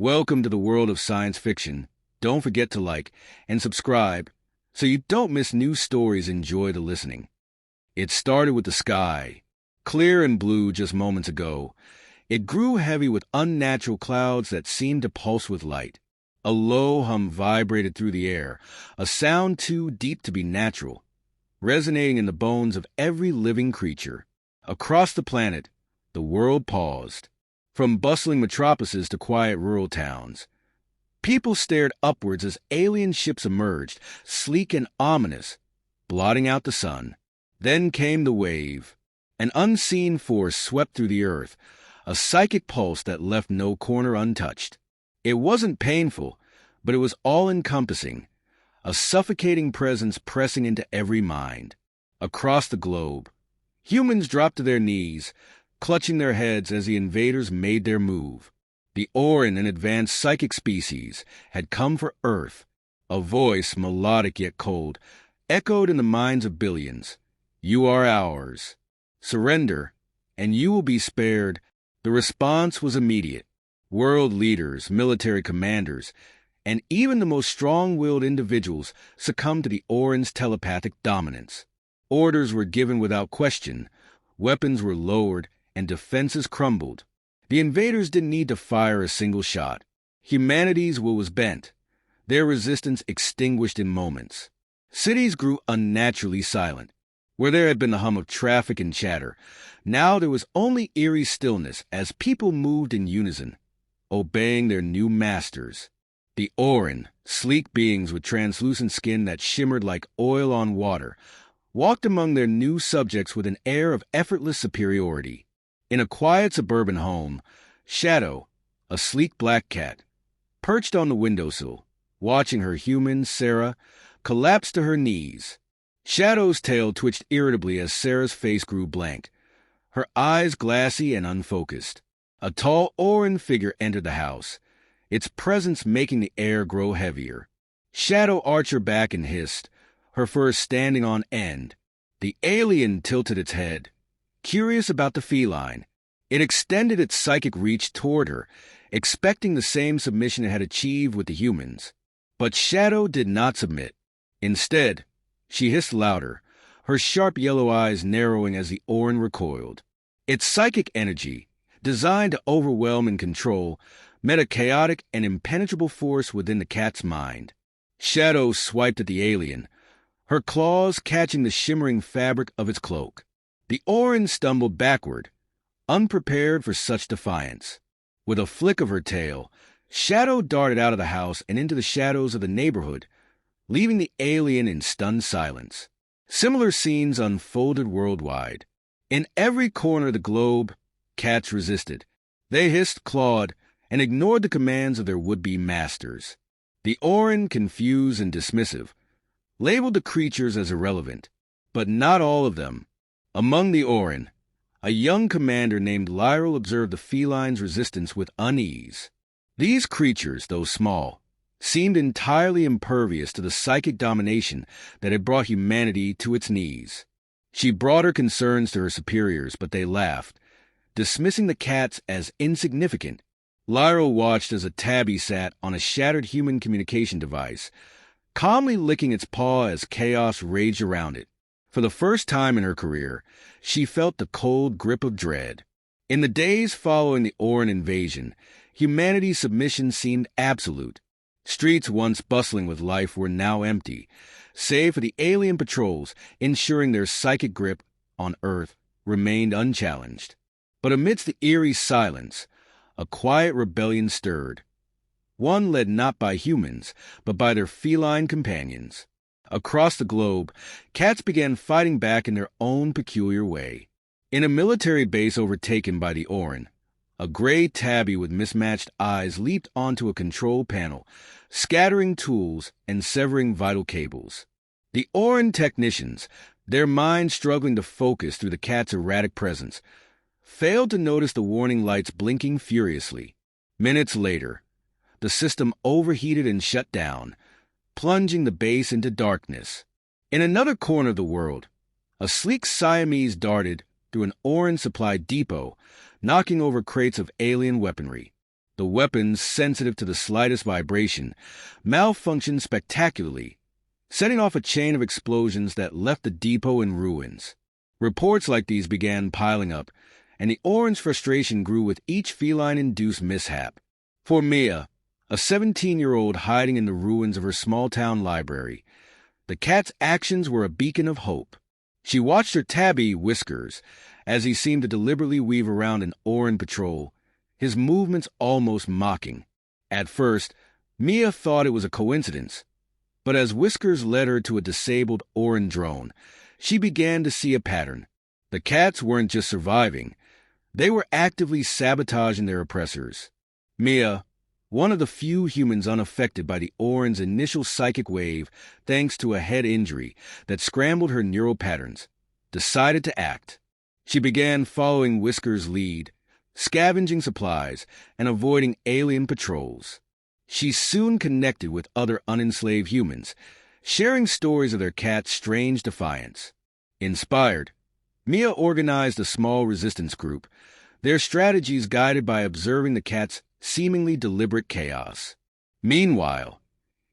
Welcome to the world of science fiction. Don't forget to like and subscribe so you don't miss new stories. Enjoy the listening. It started with the sky, clear and blue just moments ago. It grew heavy with unnatural clouds that seemed to pulse with light. A low hum vibrated through the air, a sound too deep to be natural, resonating in the bones of every living creature. Across the planet, the world paused. From bustling metropolises to quiet rural towns, people stared upwards as alien ships emerged, sleek and ominous, blotting out the sun. Then came the wave. An unseen force swept through the earth, a psychic pulse that left no corner untouched. It wasn't painful, but it was all-encompassing, a suffocating presence pressing into every mind. Across the globe, humans dropped to their knees, clutching their heads as the invaders made their move. The Orin, an advanced psychic species, had come for Earth. A voice, melodic yet cold, echoed in the minds of billions. "You are ours. Surrender, and you will be spared." The response was immediate. World leaders, military commanders, and even the most strong-willed individuals succumbed to the Orin's telepathic dominance. Orders were given without question, weapons were lowered, and defenses crumbled. The invaders didn't need to fire a single shot. Humanity's will was bent, their resistance extinguished in moments. Cities grew unnaturally silent. Where there had been the hum of traffic and chatter, now there was only eerie stillness as people moved in unison, obeying their new masters. The Orin, sleek beings with translucent skin that shimmered like oil on water, walked among their new subjects with an air of effortless superiority. In a quiet suburban home, Shadow, a sleek black cat, perched on the windowsill, watching her human, Sarah, collapse to her knees. Shadow's tail twitched irritably as Sarah's face grew blank, her eyes glassy and unfocused. A tall Orin figure entered the house, its presence making the air grow heavier. Shadow arched her back and hissed, her fur standing on end. The alien tilted its head, curious about the feline. It extended its psychic reach toward her, expecting the same submission it had achieved with the humans. But Shadow did not submit. Instead, she hissed louder, her sharp yellow eyes narrowing as the Orin recoiled. Its psychic energy, designed to overwhelm and control, met a chaotic and impenetrable force within the cat's mind. Shadow swiped at the alien, her claws catching the shimmering fabric of its cloak. The Orin stumbled backward, unprepared for such defiance. With a flick of her tail, Shadow darted out of the house and into the shadows of the neighborhood, leaving the alien in stunned silence. Similar scenes unfolded worldwide. In every corner of the globe, cats resisted. They hissed, clawed, and ignored the commands of their would-be masters. The Orin, confused and dismissive, labeled the creatures as irrelevant, but not all of them. Among the Orin, a young commander named Lyral observed the feline's resistance with unease. These creatures, though small, seemed entirely impervious to the psychic domination that had brought humanity to its knees. She brought her concerns to her superiors, but they laughed, dismissing the cats as insignificant. Lyral watched as a tabby sat on a shattered human communication device, calmly licking its paw as chaos raged around it. For the first time in her career, she felt the cold grip of dread. In the days following the Orin invasion, humanity's submission seemed absolute. Streets once bustling with life were now empty, save for the alien patrols ensuring their psychic grip on Earth remained unchallenged. But amidst the eerie silence, a quiet rebellion stirred. One led not by humans, but by their feline companions. Across the globe, cats began fighting back in their own peculiar way. In a military base overtaken by the Orin, a gray tabby with mismatched eyes leaped onto a control panel, scattering tools and severing vital cables. The Orin technicians, their minds struggling to focus through the cat's erratic presence, failed to notice the warning lights blinking furiously. Minutes later, the system overheated and shut down, plunging the base into darkness. In another corner of the world, a sleek Siamese darted through an Orin supply depot, knocking over crates of alien weaponry. The weapons, sensitive to the slightest vibration, malfunctioned spectacularly, setting off a chain of explosions that left the depot in ruins. Reports like these began piling up, and the Oran's frustration grew with each feline-induced mishap. For Mia, a 17-year-old hiding in the ruins of her small-town library, the cat's actions were a beacon of hope. She watched her tabby, Whiskers, as he seemed to deliberately weave around an Oran patrol, his movements almost mocking. At first, Mia thought it was a coincidence, but as Whiskers led her to a disabled Oran drone, she began to see a pattern. The cats weren't just surviving, they were actively sabotaging their oppressors. Mia, one of the few humans unaffected by the Oran's initial psychic wave thanks to a head injury that scrambled her neural patterns, decided to act. She began following Whiskers' lead, scavenging supplies and avoiding alien patrols. She soon connected with other unenslaved humans, sharing stories of their cat's strange defiance. Inspired, Mia organized a small resistance group, their strategies guided by observing the cat's seemingly deliberate chaos. Meanwhile,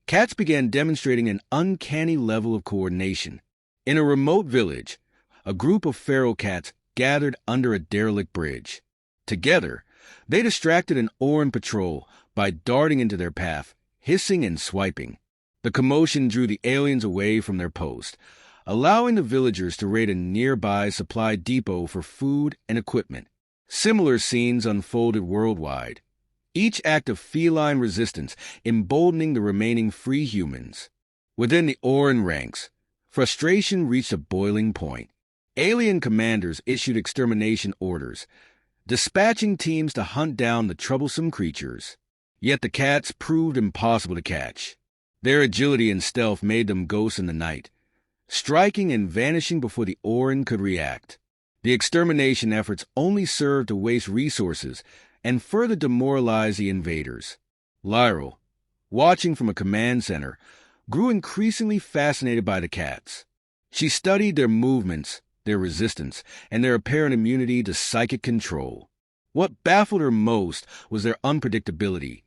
cats began demonstrating an uncanny level of coordination. In a remote village, a group of feral cats gathered under a derelict bridge. Together, they distracted an Oran patrol by darting into their path, hissing and swiping. The commotion drew the aliens away from their post, allowing the villagers to raid a nearby supply depot for food and equipment. Similar scenes unfolded worldwide, each act of feline resistance emboldening the remaining free humans. Within the Oran ranks, frustration reached a boiling point. Alien commanders issued extermination orders, dispatching teams to hunt down the troublesome creatures. Yet the cats proved impossible to catch. Their agility and stealth made them ghosts in the night, striking and vanishing before the Oran could react. The extermination efforts only served to waste resources and further demoralize the invaders. Lyral, watching from a command center, grew increasingly fascinated by the cats. She studied their movements, their resistance, and their apparent immunity to psychic control. What baffled her most was their unpredictability.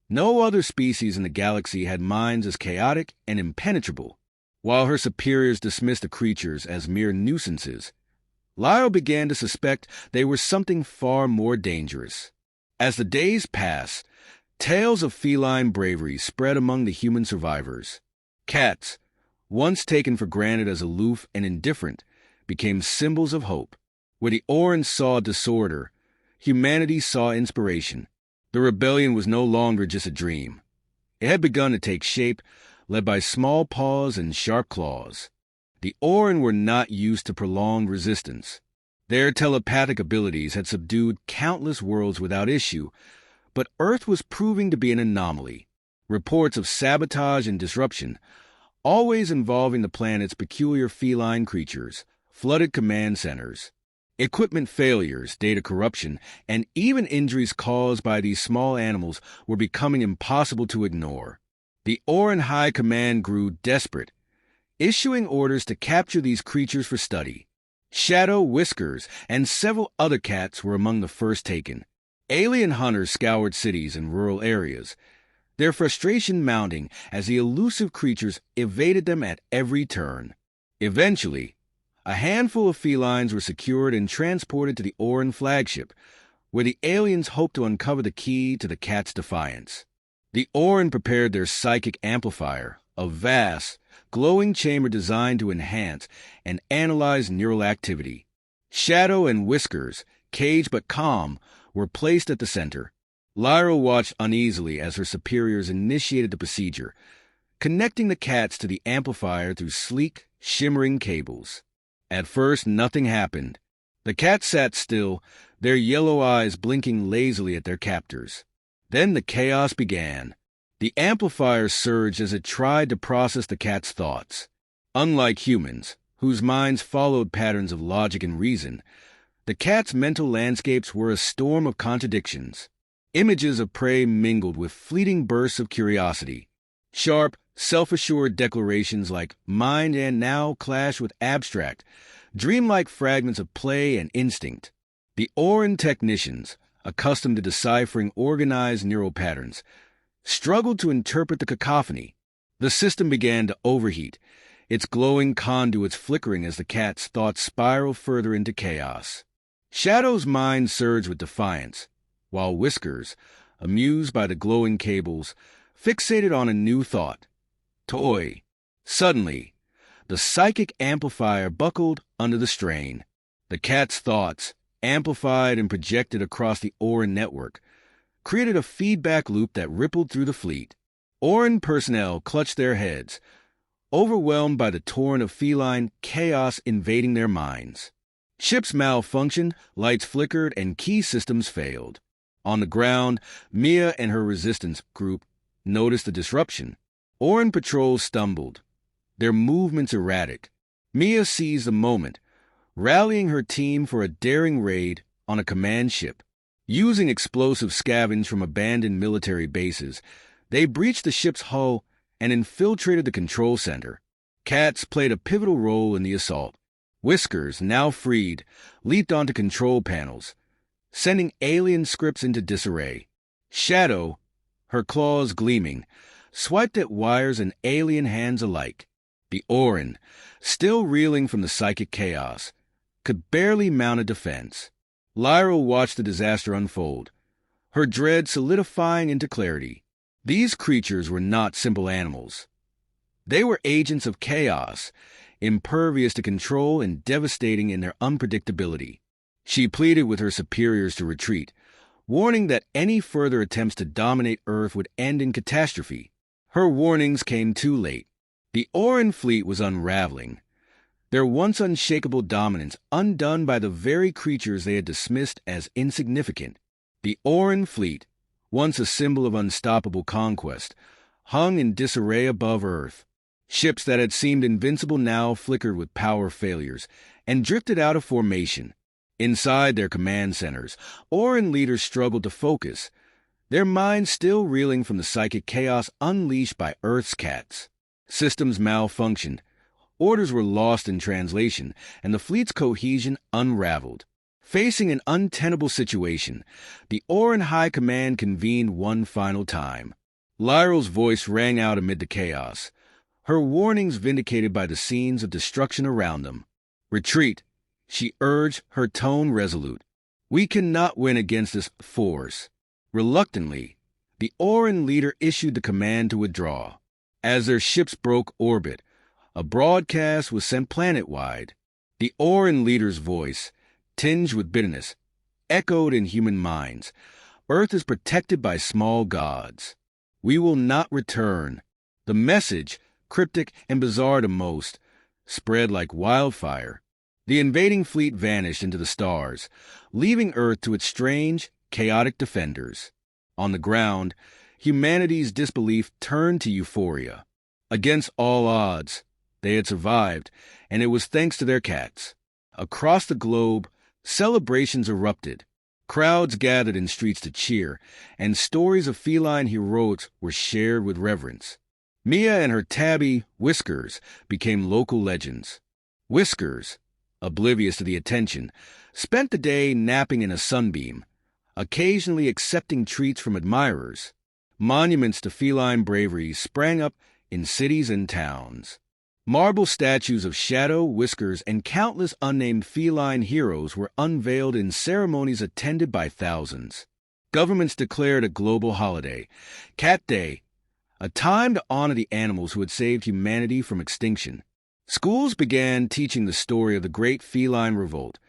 No other species in the galaxy had minds as chaotic and impenetrable. While her superiors dismissed the creatures as mere nuisances, Lyral began to suspect they were something far more dangerous. As the days passed, tales of feline bravery spread among the human survivors. Cats, once taken for granted as aloof and indifferent, became symbols of hope. Where the Oran saw disorder, humanity saw inspiration. The rebellion was no longer just a dream. It had begun to take shape, led by small paws and sharp claws. The Oran were not used to prolonged resistance. Their telepathic abilities had subdued countless worlds without issue, but Earth was proving to be an anomaly. Reports of sabotage and disruption, always involving the planet's peculiar feline creatures, flooded command centers. Equipment failures, data corruption, and even injuries caused by these small animals were becoming impossible to ignore. The Oran High Command grew desperate, issuing orders to capture these creatures for study. Shadow, Whiskers, and several other cats were among the first taken. Alien hunters scoured cities and rural areas, their frustration mounting as the elusive creatures evaded them at every turn. Eventually, a handful of felines were secured and transported to the Oran flagship, where the aliens hoped to uncover the key to the cat's defiance. The Oran prepared their psychic amplifier, a vast, glowing chamber designed to enhance and analyze neural activity. Shadow and Whiskers, caged but calm, were placed at the center. Lyra watched uneasily as her superiors initiated the procedure, connecting the cats to the amplifier through sleek, shimmering cables. At first, nothing happened. The cats sat still, their yellow eyes blinking lazily at their captors. Then the chaos began. The amplifier surged as it tried to process the cat's thoughts. Unlike humans, whose minds followed patterns of logic and reason, the cat's mental landscapes were a storm of contradictions. Images of prey mingled with fleeting bursts of curiosity. Sharp, self-assured declarations like mind and now clash with abstract, dreamlike fragments of play and instinct. The Oran technicians, accustomed to deciphering organized neural patterns, struggled to interpret the cacophony. The system began to overheat, its glowing conduits flickering as the cat's thoughts spiraled further into chaos. Shadow's mind surged with defiance, while Whiskers, amused by the glowing cables, fixated on a new thought. Toy. Suddenly, the psychic amplifier buckled under the strain. The cat's thoughts, amplified and projected across the Orin network, created a feedback loop that rippled through the fleet. Orin personnel clutched their heads, overwhelmed by the torrent of feline chaos invading their minds. Ships malfunctioned, lights flickered, and key systems failed. On the ground, Mia and her resistance group noticed the disruption. Orin patrols stumbled, their movements erratic. Mia seized the moment, rallying her team for a daring raid on a command ship. Using explosive scavenged from abandoned military bases, they breached the ship's hull and infiltrated the control center. Cats played a pivotal role in the assault. Whiskers, now freed, leaped onto control panels, sending alien scripts into disarray. Shadow, her claws gleaming, swiped at wires and alien hands alike. The Orin, still reeling from the psychic chaos, could barely mount a defense. Lyra watched the disaster unfold, her dread solidifying into clarity. These creatures were not simple animals. They were agents of chaos, impervious to control and devastating in their unpredictability. She pleaded with her superiors to retreat, warning that any further attempts to dominate Earth would end in catastrophe. Her warnings came too late. The Orin fleet was unraveling, their once unshakable dominance undone by the very creatures they had dismissed as insignificant. The Orin fleet, once a symbol of unstoppable conquest, hung in disarray above Earth. Ships that had seemed invincible now flickered with power failures and drifted out of formation. Inside their command centers, Orin leaders struggled to focus, their minds still reeling from the psychic chaos unleashed by Earth's cats. Systems malfunctioned, orders were lost in translation, and the fleet's cohesion unraveled. Facing an untenable situation, the Orin High Command convened one final time. Lyra's voice rang out amid the chaos, her warnings vindicated by the scenes of destruction around them. Retreat, she urged, her tone resolute. We cannot win against this force. Reluctantly, the Orin leader issued the command to withdraw. As their ships broke orbit, a broadcast was sent planet-wide. The Orin leader's voice, tinged with bitterness, echoed in human minds. Earth is protected by small gods. We will not return. The message, cryptic and bizarre to most, spread like wildfire. The invading fleet vanished into the stars, leaving Earth to its strange, chaotic defenders. On the ground, humanity's disbelief turned to euphoria. Against all odds, they had survived, and it was thanks to their cats. Across the globe, celebrations erupted. Crowds gathered in streets to cheer, and stories of feline heroics were shared with reverence. Mia and her tabby, Whiskers, became local legends. Whiskers, oblivious to the attention, spent the day napping in a sunbeam, occasionally accepting treats from admirers. Monuments to feline bravery sprang up in cities and towns. Marble statues of Shadow, Whiskers, and countless unnamed feline heroes were unveiled in ceremonies attended by thousands. Governments declared a global holiday, Cat Day, a time to honor the animals who had saved humanity from extinction. Schools began teaching the story of the Great Feline Revolt,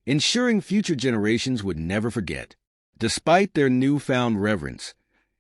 ensuring future generations would never forget. Despite their newfound reverence,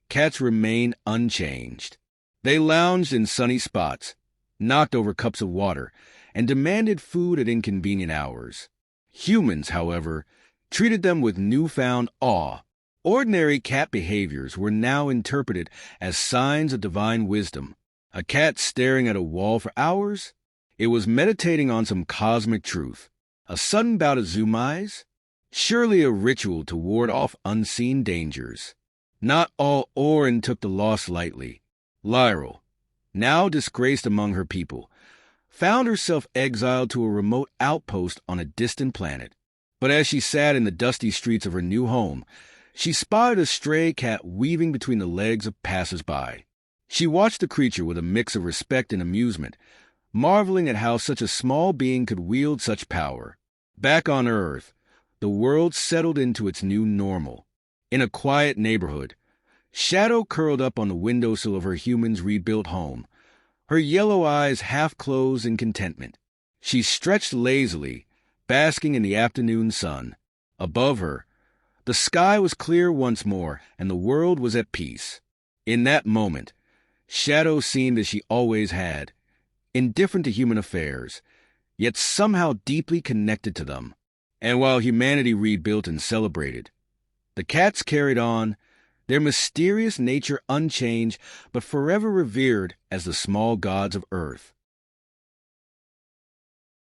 cats remained unchanged. They lounged in sunny spots, knocked over cups of water, and demanded food at inconvenient hours. Humans, however, treated them with newfound awe. Ordinary cat behaviors were now interpreted as signs of divine wisdom. A cat staring at a wall for hours? It was meditating on some cosmic truth. A sudden bout of zoom eyes? Surely a ritual to ward off unseen dangers. Not all Orin took the loss lightly. Lyra, now disgraced among her people, found herself exiled to a remote outpost on a distant planet. But as she sat in the dusty streets of her new home, she spotted a stray cat weaving between the legs of passers-by. She watched the creature with a mix of respect and amusement, marveling at how such a small being could wield such power. Back on Earth, the world settled into its new normal. In a quiet neighborhood, Shadow curled up on the windowsill of her human's rebuilt home, her yellow eyes half closed in contentment. She stretched lazily, basking in the afternoon sun. Above her, the sky was clear once more, and the world was at peace. In that moment, Shadow seemed as she always had, indifferent to human affairs, yet somehow deeply connected to them. And while humanity rebuilt and celebrated, the cats carried on, their mysterious nature unchanged but forever revered as the small gods of Earth.